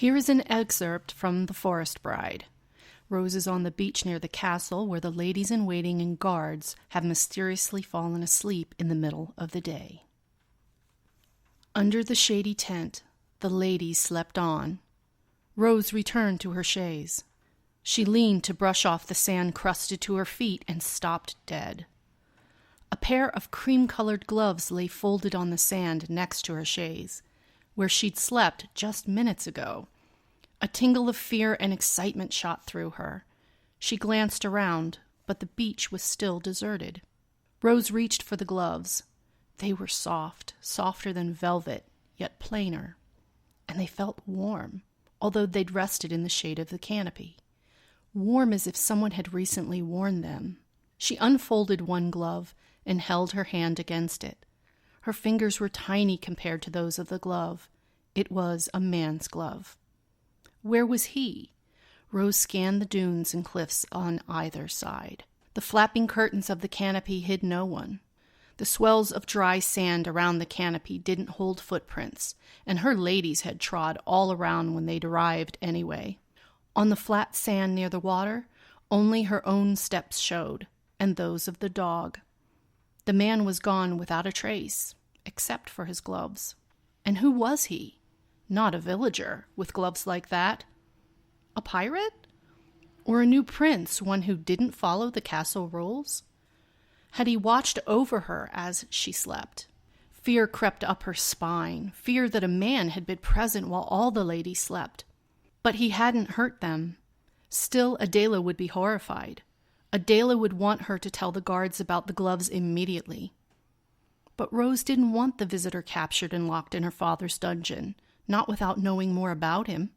Here is an excerpt from The Forest Bride. Rose is on the beach near the castle where the ladies-in-waiting and guards have mysteriously fallen asleep in the middle of the day. Under the shady tent, the ladies slept on. Rose returned to her chaise. She leaned to brush off the sand crusted to her feet and stopped dead. A pair of cream-colored gloves lay folded on the sand next to her chaise, where she'd slept just minutes ago. A tingle of fear and excitement shot through her. She glanced around, but the beach was still deserted. Rose reached for the gloves. They were soft, softer than velvet, yet plainer. And they felt warm, although they'd rested in the shade of the canopy. Warm as if someone had recently worn them. She unfolded one glove and held her hand against it. Her fingers were tiny compared to those of the glove. It was a man's glove. Where was he? Rose scanned the dunes and cliffs on either side. The flapping curtains of the canopy hid no one. The swells of dry sand around the canopy didn't hold footprints, and her ladies had trod all around when they'd arrived anyway. On the flat sand near the water, only her own steps showed, and those of the dog. The man was gone without a trace, except for his gloves. And who was he? Not a villager, with gloves like that. A pirate? Or a new prince, one who didn't follow the castle rules? Had he watched over her as she slept? Fear crept up her spine, fear that a man had been present while all the ladies slept. But he hadn't hurt them. Still, Adela would be horrified. Adela would want her to tell the guards about the gloves immediately. But Rose didn't want the visitor captured and locked in her father's dungeon, not without knowing more about him.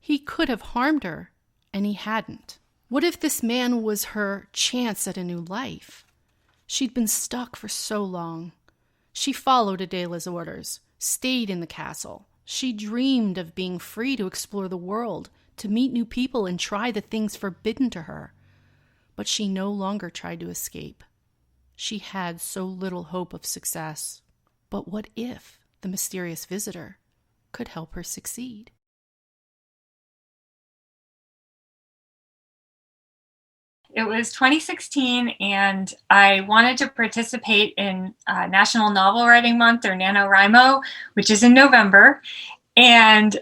He could have harmed her, and he hadn't. What if this man was her chance at a new life? She'd been stuck for so long. She followed Adela's orders, stayed in the castle. She dreamed of being free to explore the world, to meet new people and try the things forbidden to her. But she no longer tried to escape. She had so little hope of success. But what if the mysterious visitor could help her succeed? It was 2016, and I wanted to participate in National Novel Writing Month, or NaNoWriMo, which is in November. And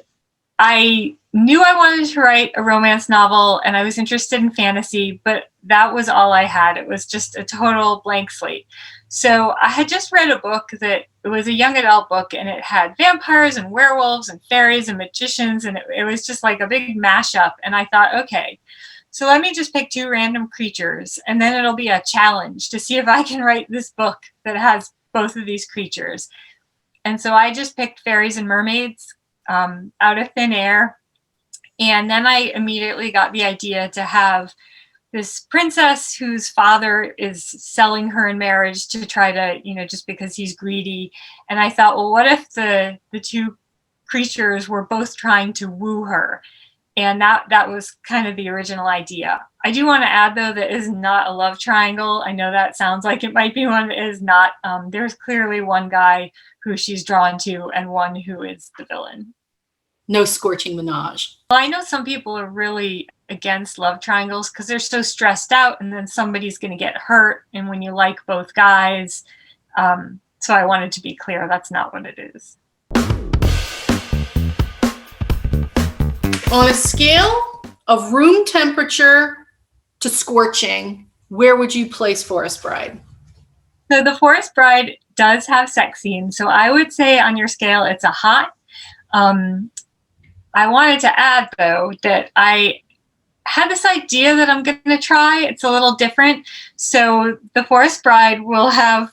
I knew I wanted to write a romance novel, and I was interested in fantasy, but that was all I had. It was just a total blank slate. So I had just read a book that it was a young adult book, and it had vampires and werewolves and fairies and magicians, and it was just like a big mashup. And I thought, okay, so let me just pick two random creatures, and then it'll be a challenge to see if I can write this book that has both of these creatures. And so I just picked fairies and mermaids out of thin air. And then I immediately got the idea to have this princess whose father is selling her in marriage to try to, just because he's greedy. And I thought, well, what if the two creatures were both trying to woo her? And that was kind of the original idea. I do want to add, though, that is not a love triangle. I know that sounds like it might be one. It is not. There's clearly one guy who she's drawn to and one who is the villain. No scorching menage. Well, I know some people are really against love triangles because they're so stressed out, and then somebody's going to get hurt. And when you like both guys, so I wanted to be clear, that's not what it is. On a scale of room temperature to scorching, where would you place Forest Bride? So the Forest Bride does have sex scenes. So I would say on your scale, it's a hot. I wanted to add, though, that I had this idea that I'm going to try. It's a little different. So the Forest Bride will have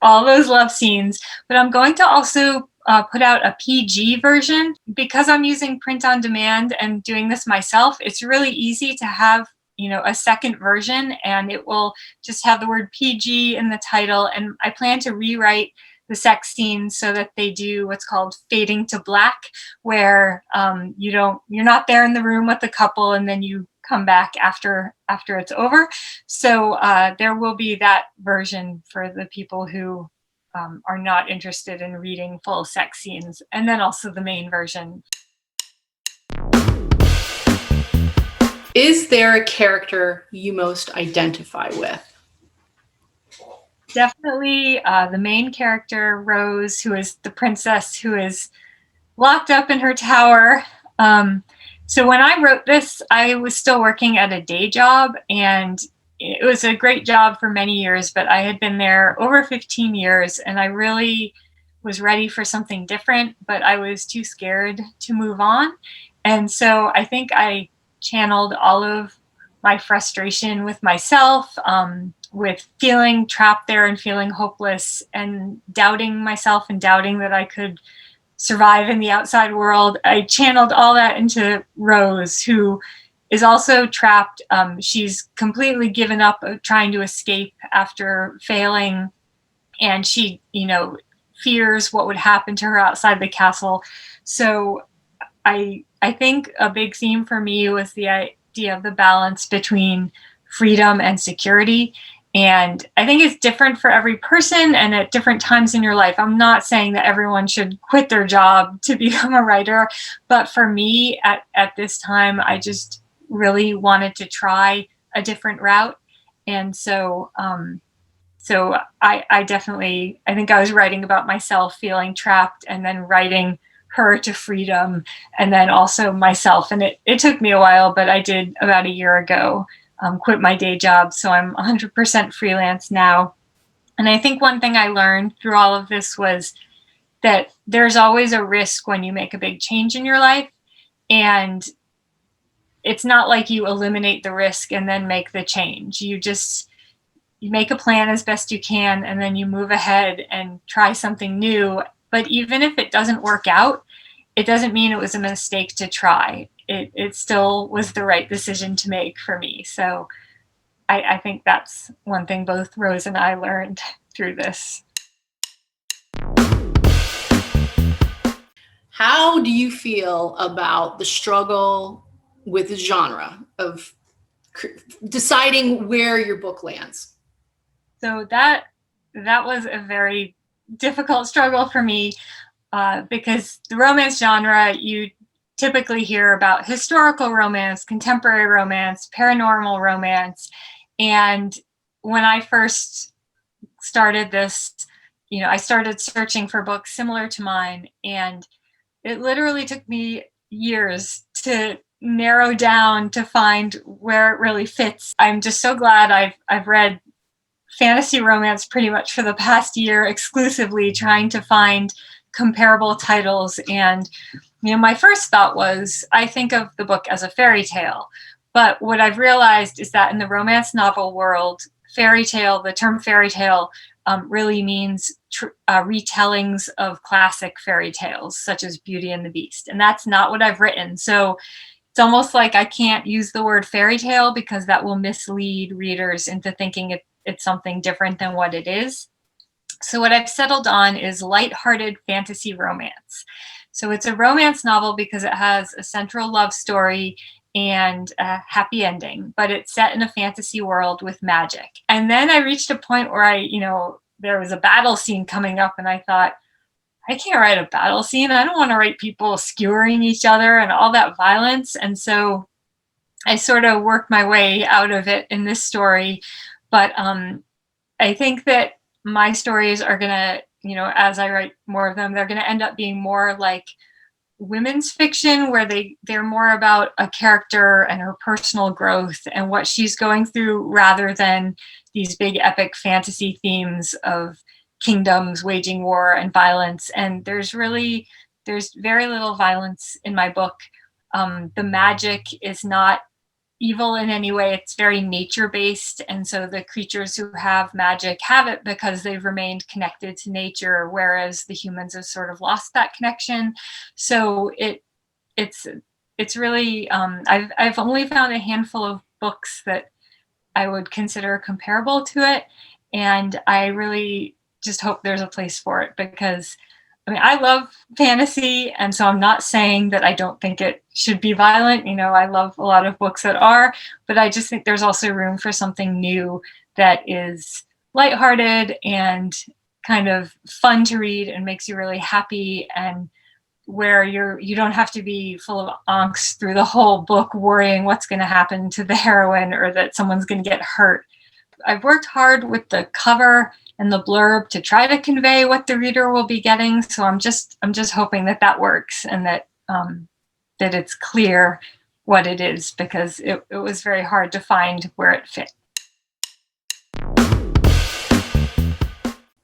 all those love scenes, but I'm going to also put out a PG version. Because I'm using print on demand and doing this myself, it's really easy to have, a second version, and it will just have the word PG in the title. And I plan to rewrite the sex scenes so that they do what's called fading to black, where you're not there in the room with the couple and then you come back after it's over. So there will be that version for the people who are not interested in reading full sex scenes, and then also the main version. Is there a character you most identify with? Definitely the main character, Rose, who is the princess who is locked up in her tower. So when I wrote this, I was still working at a day job, and it was a great job for many years, but I had been there over 15 years, and I really was ready for something different, but I was too scared to move on. And so I think I channeled all of my frustration with myself, with feeling trapped there and feeling hopeless and doubting myself and doubting that I could survive in the outside world. I channeled all that into Rose, who is also trapped. She's completely given up trying to escape after failing, and she, fears what would happen to her outside the castle. So I think a big theme for me was the idea of the balance between freedom and security. And I think it's different for every person and at different times in your life. I'm not saying that everyone should quit their job to become a writer, but for me at this time, I just really wanted to try a different route. And so I definitely, I think I was writing about myself feeling trapped and then writing her to freedom and then also myself. And it took me a while, but I did about a year ago quit my day job. So I'm 100% freelance now. And I think one thing I learned through all of this was that there's always a risk when you make a big change in your life. And it's not like you eliminate the risk and then make the change. You make a plan as best you can, and then you move ahead and try something new. But even if it doesn't work out, it doesn't mean it was a mistake to try. It still was the right decision to make for me. So I think that's one thing both Rose and I learned through this. How do you feel about the struggle with the genre of deciding where your book lands? So that was a very difficult struggle for me because the romance genre, you typically hear about historical romance, contemporary romance, paranormal romance. And when I first started this, I started searching for books similar to mine, and it literally took me years to narrow down to find where it really fits. I'm just so glad I've read fantasy romance pretty much for the past year exclusively, trying to find comparable titles. And my first thought was, I think of the book as a fairy tale, but what I've realized is that in the romance novel world, fairy tale, the term fairy tale really means retellings of classic fairy tales such as Beauty and the Beast, and that's not what I've written. So it's almost like I can't use the word fairy tale because that will mislead readers into thinking it's something different than what it is. So what I've settled on is lighthearted fantasy romance. So it's a romance novel because it has a central love story and a happy ending, but it's set in a fantasy world with magic. And then I reached a point where there was a battle scene coming up, and I thought, I can't write a battle scene. I don't want to write people skewering each other and all that violence. And so I sort of worked my way out of it in this story. But I think that my stories are going to, as I write more of them, they're going to end up being more like women's fiction, where they're more about a character and her personal growth and what she's going through, rather than these big epic fantasy themes of kingdoms waging war and violence. And there's very little violence in my book. The magic is not evil in any way. It's very nature based, and so the creatures who have magic have it because they've remained connected to nature, whereas the humans have sort of lost that connection. So it's really I've only found a handful of books that I would consider comparable to it, and I really just hope there's a place for it, because I love fantasy, and so I'm not saying that I don't think it should be violent. I love a lot of books that are, but I just think there's also room for something new that is lighthearted and kind of fun to read and makes you really happy and where you don't have to be full of angst through the whole book worrying what's going to happen to the heroine or that someone's going to get hurt. I've worked hard with the cover and the blurb to try to convey what the reader will be getting. So I'm just hoping that works and that that it's clear what it is, because it was very hard to find where it fit.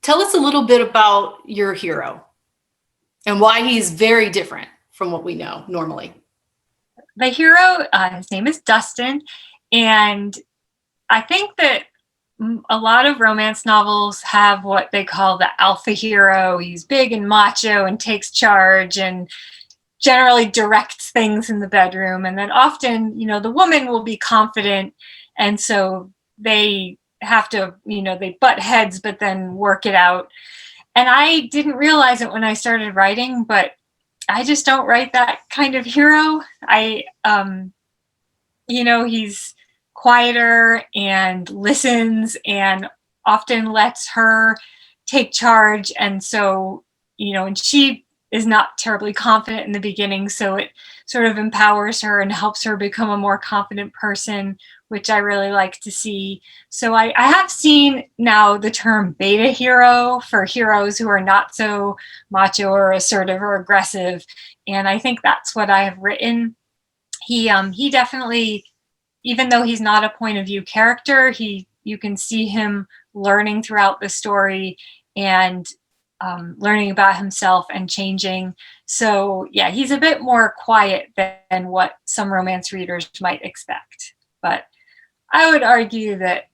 Tell us a little bit about your hero and why he's very different from what we know normally. The hero, his name is Dustin, and I think that a lot of romance novels have what they call the alpha hero. He's big and macho and takes charge and generally directs things in the bedroom. And then often, the woman will be confident. And so they have to, they butt heads, but then work it out. And I didn't realize it when I started writing, but I just don't write that kind of hero. He's quieter and listens and often lets her take charge. And so, and she is not terribly confident in the beginning. So it sort of empowers her and helps her become a more confident person, which I really like to see. So I have seen now the term beta hero for heroes who are not so macho or assertive or aggressive. And I think that's what I have written. He definitely, even though he's not a point of view character, you can see him learning throughout the story and learning about himself and changing. So yeah, he's a bit more quiet than what some romance readers might expect. But I would argue that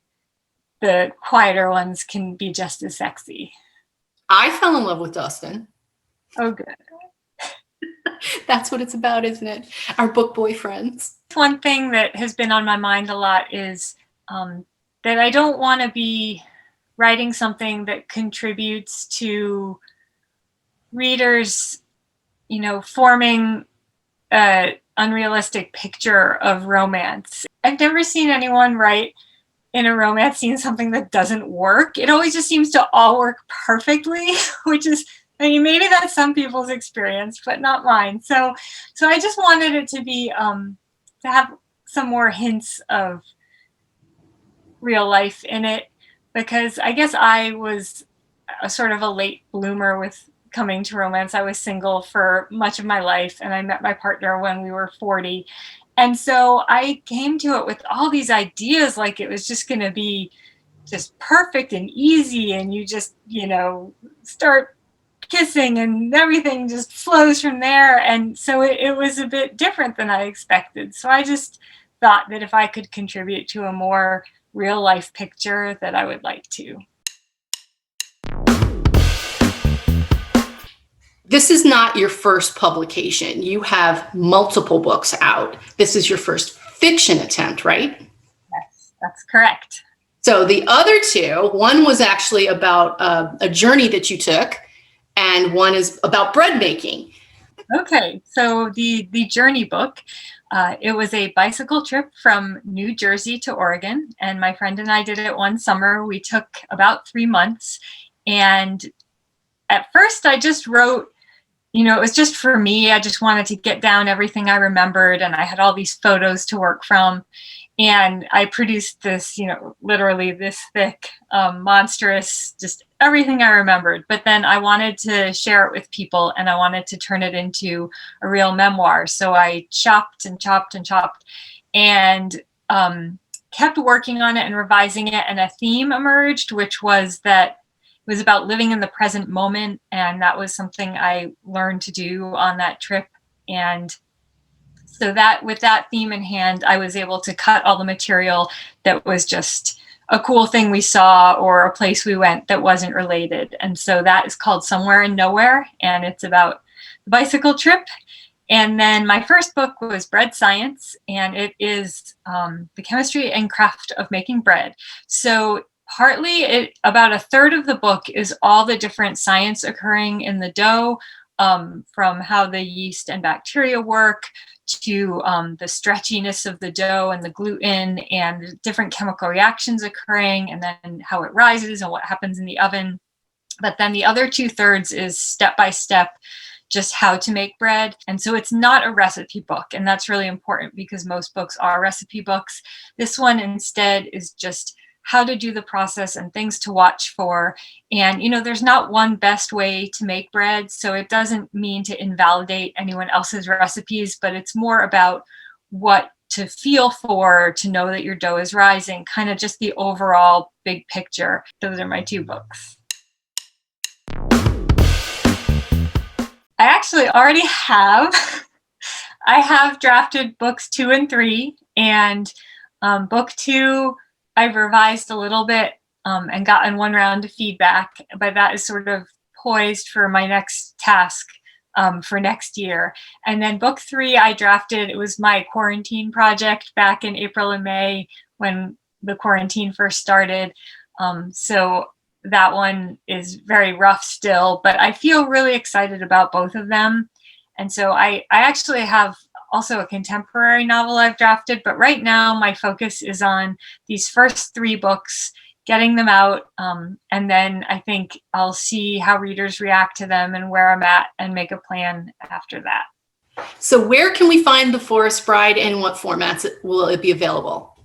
the quieter ones can be just as sexy. I fell in love with Dustin. Oh, good. That's what it's about, isn't it? Our book boyfriends. One thing that has been on my mind a lot is that I don't want to be writing something that contributes to readers, forming an unrealistic picture of romance. I've never seen anyone write in a romance scene something that doesn't work. It always just seems to all work perfectly, which is, maybe that's some people's experience, but not mine. So I just wanted it to be, to have some more hints of real life in it, because I guess I was a sort of a late bloomer with coming to romance. I was single for much of my life, and I met my partner when we were 40. And so I came to it with all these ideas, like it was just going to be just perfect and easy, and you just, start kissing and everything just flows from there. And so it was a bit different than I expected. So I just thought that if I could contribute to a more real life picture, that I would like to. This is not your first publication. You have multiple books out. This is your first fiction attempt, right? Yes, that's correct. So the other two, one was actually about a journey that you took, and one is about bread making. Okay, so the journey book, it was a bicycle trip from New Jersey to Oregon, and my friend and I did it one summer. We took about 3 months, and at first I just wrote, it was just for me. I just wanted to get down everything I remembered, and I had all these photos to work from. And I produced this, literally this thick, monstrous, just everything I remembered. But then I wanted to share it with people, and I wanted to turn it into a real memoir. So I chopped and chopped and chopped and kept working on it and revising it. And a theme emerged, which was that it was about living in the present moment. And that was something I learned to do on that trip. And so that with that theme in hand, I was able to cut all the material that was just a cool thing we saw or a place we went that wasn't related. And so that is called Somewhere in Nowhere, and it's about the bicycle trip. And then my first book was Bread Science, and it is the chemistry and craft of making bread. So partly about a third of the book is all the different science occurring in the dough, from how the yeast and bacteria work to the stretchiness of the dough and the gluten and different chemical reactions occurring, and then how it rises and what happens in the oven. But then the other 2/3 is step by step just how to make bread. And so it's not a recipe book. And that's really important because most books are recipe books. This one instead is just how to do the process and things to watch for. And, there's not one best way to make bread. So it doesn't mean to invalidate anyone else's recipes, but it's more about what to feel for, to know that your dough is rising, kind of just the overall big picture. Those are my 2 books. I actually already have. I have drafted books 2 and 3, and book 2, I've revised a little bit and gotten 1 round of feedback, but that is sort of poised for my next task for next year. And then book 3, I drafted, it was my quarantine project back in April and May when the quarantine first started. So that one is very rough still, but I feel really excited about both of them. And so I actually have also a contemporary novel I've drafted, but right now my focus is on these first 3 books, getting them out, and then I think I'll see how readers react to them and where I'm at and make a plan after that. So where can we find The Forest Bride, and in what formats will it be available?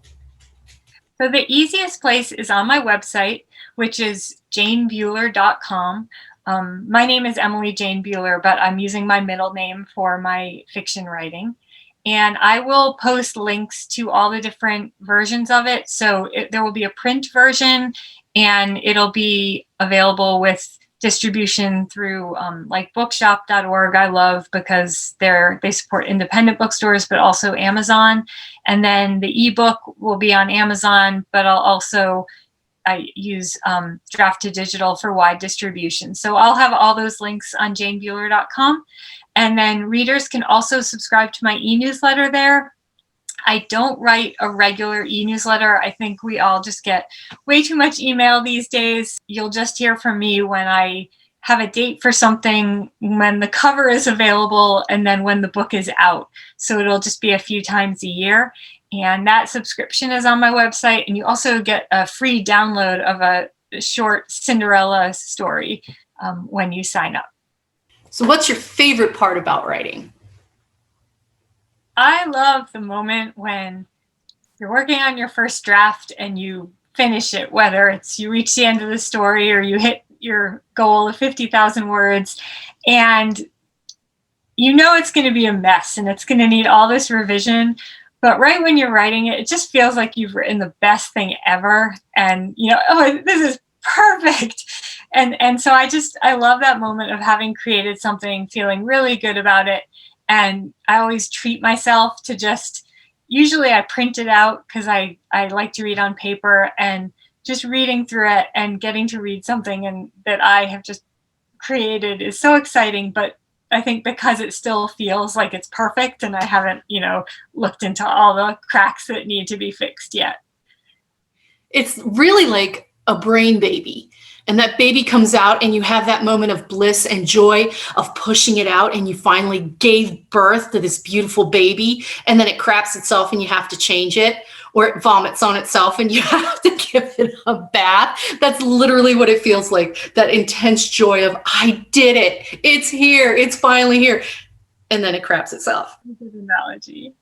So the easiest place is on my website, which is janebuehler.com. My name is Emily Jane Buehler, but I'm using my middle name for my fiction writing. And I will post links to all the different versions of it. So there will be a print version, and it'll be available with distribution through like bookshop.org. I love because they support independent bookstores, but also Amazon. And then the ebook will be on Amazon, but I use Draft to Digital for wide distribution. So I'll have all those links on janebuehler.com. And then readers can also subscribe to my e-newsletter there. I don't write a regular e-newsletter. I think we all just get way too much email these days. You'll just hear from me when I have a date for something, when the cover is available, and then when the book is out. So it'll just be a few times a year. And that subscription is on my website. And you also get a free download of a short Cinderella story when you sign up. So what's your favorite part about writing? I love the moment when you're working on your first draft and you finish it, whether it's you reach the end of the story or you hit your goal of 50,000 words, and it's going to be a mess and it's going to need all this revision. But right when you're writing it, it just feels like you've written the best thing ever. And, this is perfect. And so I love that moment of having created something, feeling really good about it. And I always treat myself to usually I print it out because I like to read on paper, and just reading through it and getting to read something that I have just created is so exciting. But I think because it still feels like it's perfect and I haven't, looked into all the cracks that need to be fixed yet. It's really like a brain baby. And that baby comes out and you have that moment of bliss and joy of pushing it out, and you finally gave birth to this beautiful baby, and then it craps itself and you have to change it, or it vomits on itself and you have to give it a bath. That's literally what it feels like, that intense joy of, I did it. It's here. It's finally here. And then it craps itself. Good analogy.